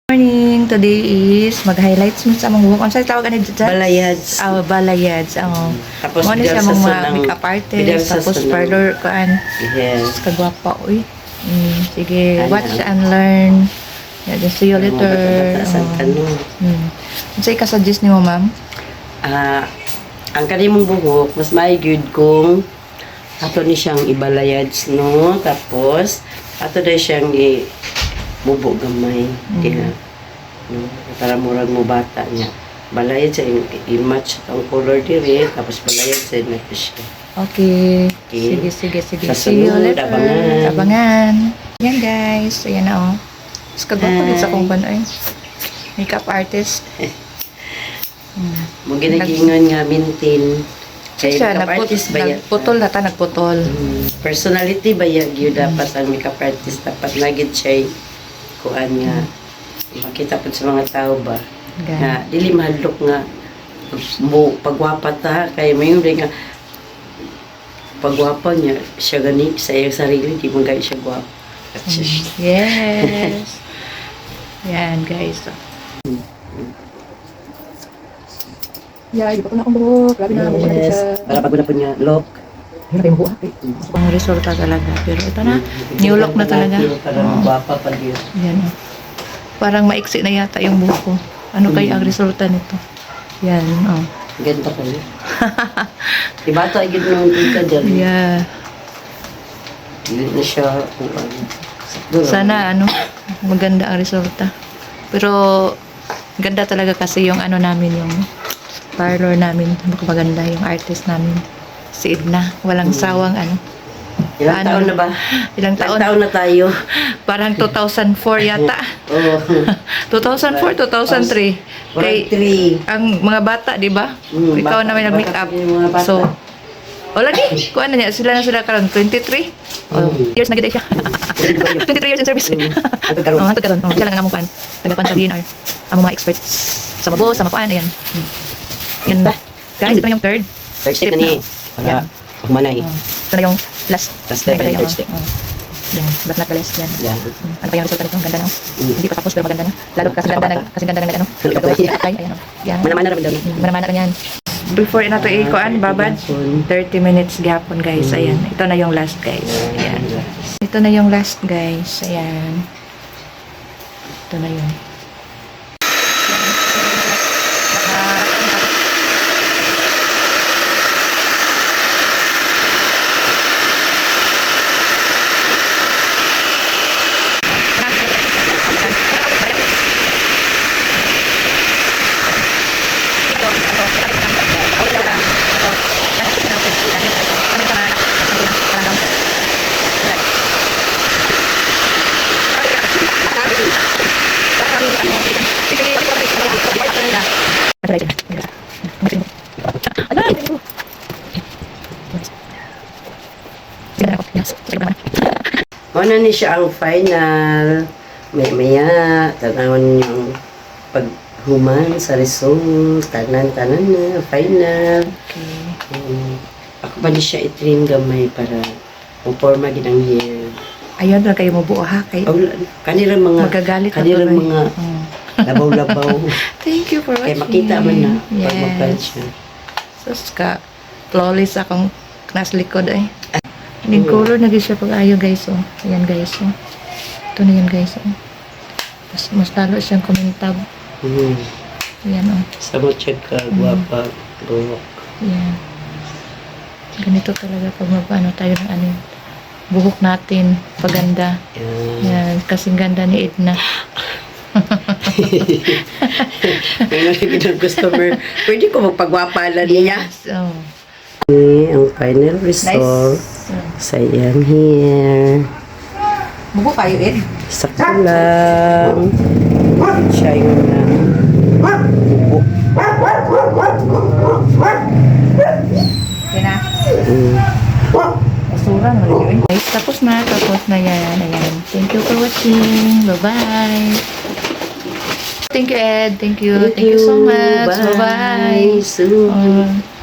Morning, today is mag-highlights mo sa mga buhok. Ang sa'yo tawag ano dyan? Balayads. Balayads. Tapos Ano siya bidal sa mga sunang- makeup bidal artist, sa tapos sunang- parlor kaan. Yes. Kagwapa, uy. Sige, Ano? watch and learn. Yeah, just see you later. Bata-bata sa tanong. Ang sa'yo ka-suggest ni mo, ma'am? Ang kanimong buhok, mas maigid kung ato ni siyang ibalayads, no? Tapos, ato na siyang bubo gamay. Kaya, no? Para murag mo bata niya. Balayad siya, i-match ang color diri, tapos balayad siya na siya. Okay. Okay. Sige. Sa See you sunod, later. abangan. Abangan. Yan, guys. Ayan na, oh. Mas kagwapa din sa kung ay. Makeup artist. Mo ginagingon nga maintain. Kay Siya, makeup artist ba yan? nagputol na ta, nagputol. Personality ba yan? Yun dapat ang makeup artist. Dapat lagid siya kuan nga. Makita po sa mga tao ba? Na dili mahadlok nga mo pagwapa ta. Kaya may nga pagwapa niya, siya gani sa iyang sarili, di mo gaya siya gwapa. Yes. Yan, guys. Yeah, iba ko na akong buhok. Grabe na, Yes. Para bago na po niya, look. Hirap yung buhok. Ang resulta talaga. Pero ito na, new look na talaga. Parang gwapa pa din. Yan. Oh. Parang maiksi na yata yung buhok ko. Ano kaya ang resulta nito? Yan. Oh. Ganda pa rin. Ibata, igid nung tika dyan. Yeah. Hindi na siya kuan. Sana maganda ang resulta. Pero ganda talaga kasi yung namin, yung parlor namin, maganda yung artist namin. Si Edna, walang sawang Ilang taon na ba? Ilang taon? Taon na tayo. Parang 2004 yata. Oo. 2004, 2003. Kay 3. ang mga bata, di ba? Ikaw bata. naman nag-makeup. Bata yung mga bata. So, wala di. Kuha na niya. Sila karon 23. Years na gid siya. 23 years in service. Ito karon. Ito karon. Siya lang ang among kan. Tagapan sa DNR. Ang mga experts sa mabuo, sa makuan. Ayan. Yan ba? Guys, ito na yung third. First step na ni. Para humanay. Ito na yung last. Last step na yung third step. Yan. Last not the last. Yan. Yan. Ano pa yung resulta nito? Ang ganda na. Hindi pa tapos pero maganda na. Lalo kasi ganda ng Ayan. Yan. Mana-mana rin daw. Manamana yan. Before na to ikuan, babad. 30 minutes gapon, guys. Ayan. Ito na yung last, guys. Ayan. Ito na yung last, guys. Ayan. Ito na yun. Ano ni siya ang final. Maya, tanawon yung paghuman sa result. Tanan-tanan na, final. Okay. Ako ba ni siya itrim gamay para forma ginang hair. Ayun na kayo mabuo ha. Kay Kanirang mga magagalit na kanirang tuloy. mga labaw-labaw. Thank you for watching. Kaya makita man na pag Yes. mag-plan siya. Sus ka. Flawless akong nasa likod ay. Yung color na siya pag ayo, guys. Oh. Ayan, guys. Oh. Ito na yan, guys. Oh. Mas talo siyang kumintab. Ayan, oh. Sa mo check ka, guwapa, buhok. Ayan. Ganito talaga pag tayo ng buhok natin. Paganda. Ayan. Kasing ganda ni Edna. May nakikita ng customer. Pwede ko magpagwapalan niya. Yes. Oh. Ang final result sa iyang hair. Buhok kayo, Ed? Sakto lang. Siya yung bubo. Yan na. Basura na yun. Guys, tapos na yan. Ayan. Thank you for watching. Bye-bye. Thank you, Ed. Thank you so much. Bye-bye. Soon.